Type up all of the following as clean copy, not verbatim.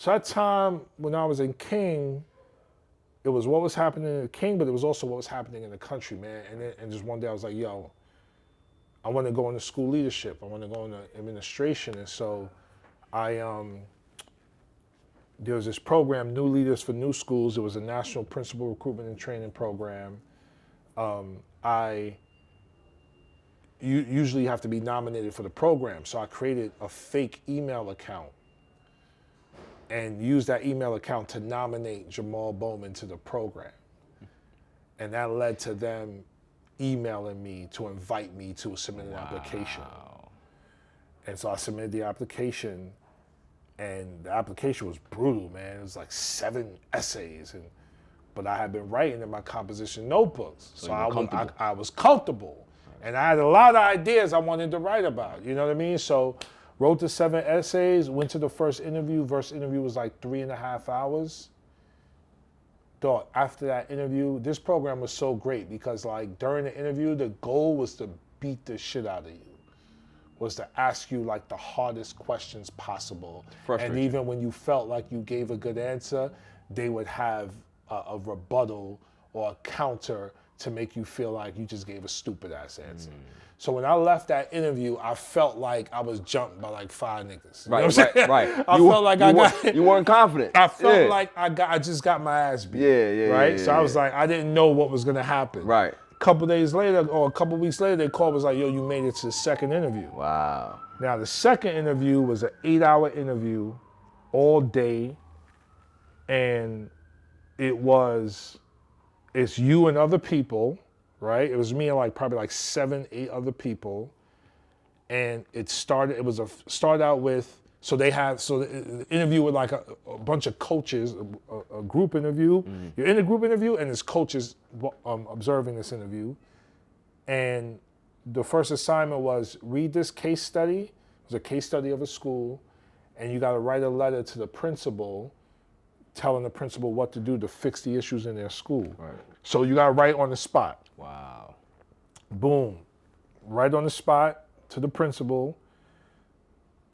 So that time when I was in King, it was what was happening in King, but it was also what was happening in the country, man. And just one day I was like, yo, I want to go into school leadership. I want to go into administration. And so there was this program, New Leaders for New Schools. It was a national principal recruitment and training program. You usually have to be nominated for the program. So I created a fake email account and used that email account to nominate Jamaal Bowman to the program. And that led to them emailing me to invite me to submit an application. And so I submitted the application, and the application was brutal, man. It was like 7 essays, but I had been writing in my composition notebooks. So I was comfortable. And I had a lot of ideas I wanted to write about, you know what I mean? So wrote the 7 essays, went to the first interview. First interview was like 3.5 hours. Dog, after that interview, this program was so great because like during the interview, the goal was to beat the shit out of you. Was to ask you like the hardest questions possible. And even when you felt like you gave a good answer, they would have a rebuttal or a counter to make you feel like you just gave a stupid ass answer. So when I left that interview, I felt like I was jumped by like 5 niggas. You know what I'm saying? Right. I felt like you weren't confident. I felt like I just got my ass beat. Right? So I was like, I didn't know what was gonna happen. Right. A couple days later, or a couple weeks later, they called, was like, yo, you made it to the second interview. Wow. Now the second interview was an 8-hour interview, all day, and it's you and other people, right? It was me and like probably like 7, 8 other people, and started out with. So the interview with like a bunch of coaches, a group interview. You're in a group interview and there's coaches observing this interview. And the first assignment was read this case study. It was a case study of a school, and you got to write a letter to the principal telling the principal what to do to fix the issues in their school. Right. So you got to write on the spot. Wow. Boom. Right on the spot to the principal.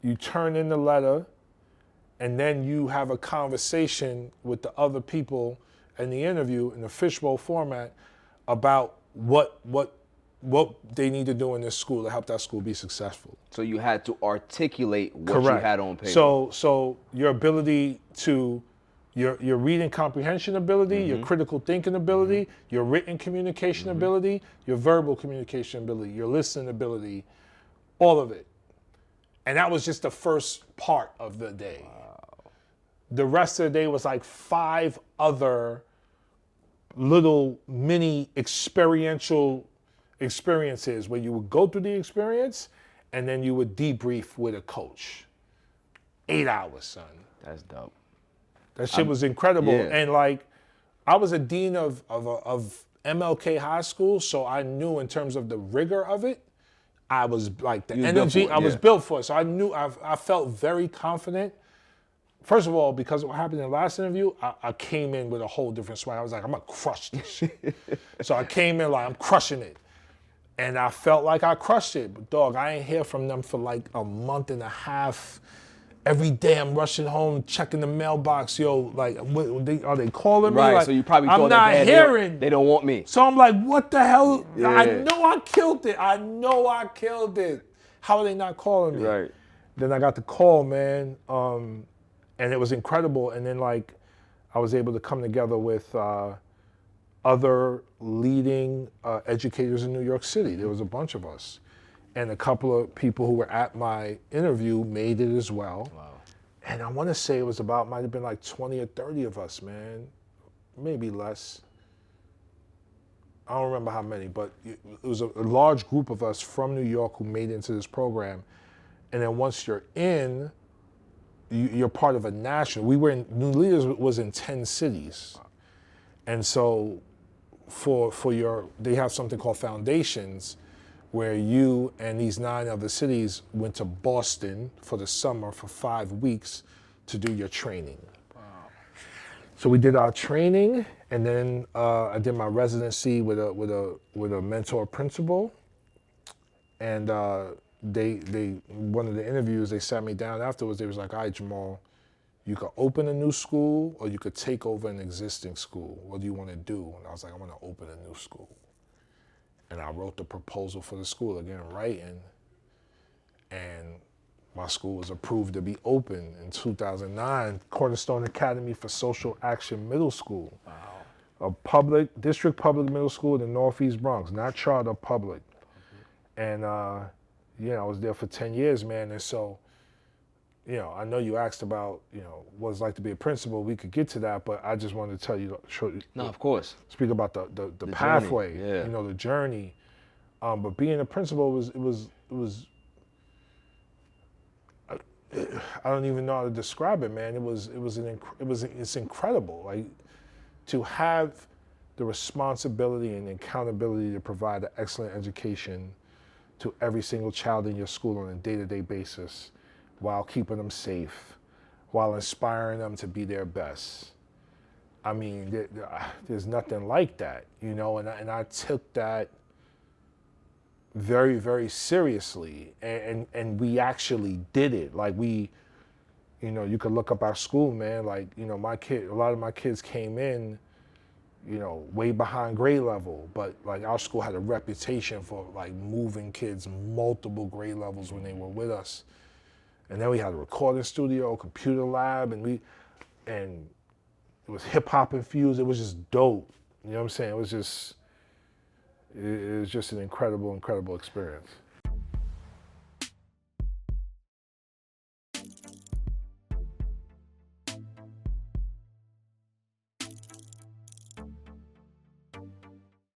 You turn in the letter, and then you have a conversation with the other people in the interview in the fishbowl format about what they need to do in this school to help that school be successful. So you had to articulate what you had on paper. So your ability to, your reading comprehension ability, your critical thinking ability, your written communication ability, your verbal communication ability, your listening ability, all of it. And that was just the first part of the day. Wow. The rest of the day was like 5 other little mini experiential experiences where you would go through the experience and then you would debrief with a coach. 8 hours, son. That's dope. That shit was incredible. Yeah. And like, I was a dean of MLK High School, so I knew in terms of the rigor of it, I was like the energy, I was built for it. So I knew, I felt very confident. First of all, because of what happened in the last interview, I came in with a whole different swag. I was like, I'm gonna crush this shit. So I came in like, I'm crushing it. And I felt like I crushed it. But dog, I ain't hear from them for like a month and a half. Every day I'm rushing home, checking the mailbox. Yo, like, are they calling me? Right, like, so you probably I'm thought not hearing. They don't want me. So I'm like, what the hell? Yeah. I know I killed it. How are they not calling me? Right. Then I got the call, man, and it was incredible. And then like, I was able to come together with other leading educators in New York City. There was a bunch of us. And a couple of people who were at my interview made it as well. Wow. And I want to say it was might have been like 20 or 30 of us, man. Maybe less. I don't remember how many, but it was a large group of us from New York who made it into this program. And then once you're in, you're part of a national. New Leaders was in 10 cities. And so they have something called foundations, where you and these 9 other cities went to Boston for the summer for 5 weeks to do your training. Wow. So we did our training, and then I did my residency with a mentor principal. And one of the interviews, they sat me down afterwards. They was like, all right, Jamaal, you could open a new school or you could take over an existing school. What do you want to do? And I was like, I want to open a new school. And I wrote the proposal for the school, again, writing. And my school was approved to be open in 2009, Cornerstone Academy for Social Action Middle School. Wow. A district public middle school in the Northeast Bronx, not charter, public. And, I was there for 10 years, man. And so, I know you asked about, what it's like to be a principal. We could get to that, but I just wanted to tell you, No, of course. Speak about the pathway, journey, yeah. The journey. But being a principal it was I don't even know how to describe it, man. It's incredible. Like, to have the responsibility and accountability to provide an excellent education to every single child in your school on a day-to-day basis, while keeping them safe, while inspiring them to be their best. I mean, there's nothing like that, and I took that very, very seriously, and we actually did it. Like, you could look up our school, man. Like, a lot of my kids came in, way behind grade level, but like our school had a reputation for like moving kids multiple grade levels when they were with us. And then we had a recording studio, computer lab, and it was hip hop infused. It was just dope. You know what I'm saying? It was just an incredible, incredible experience.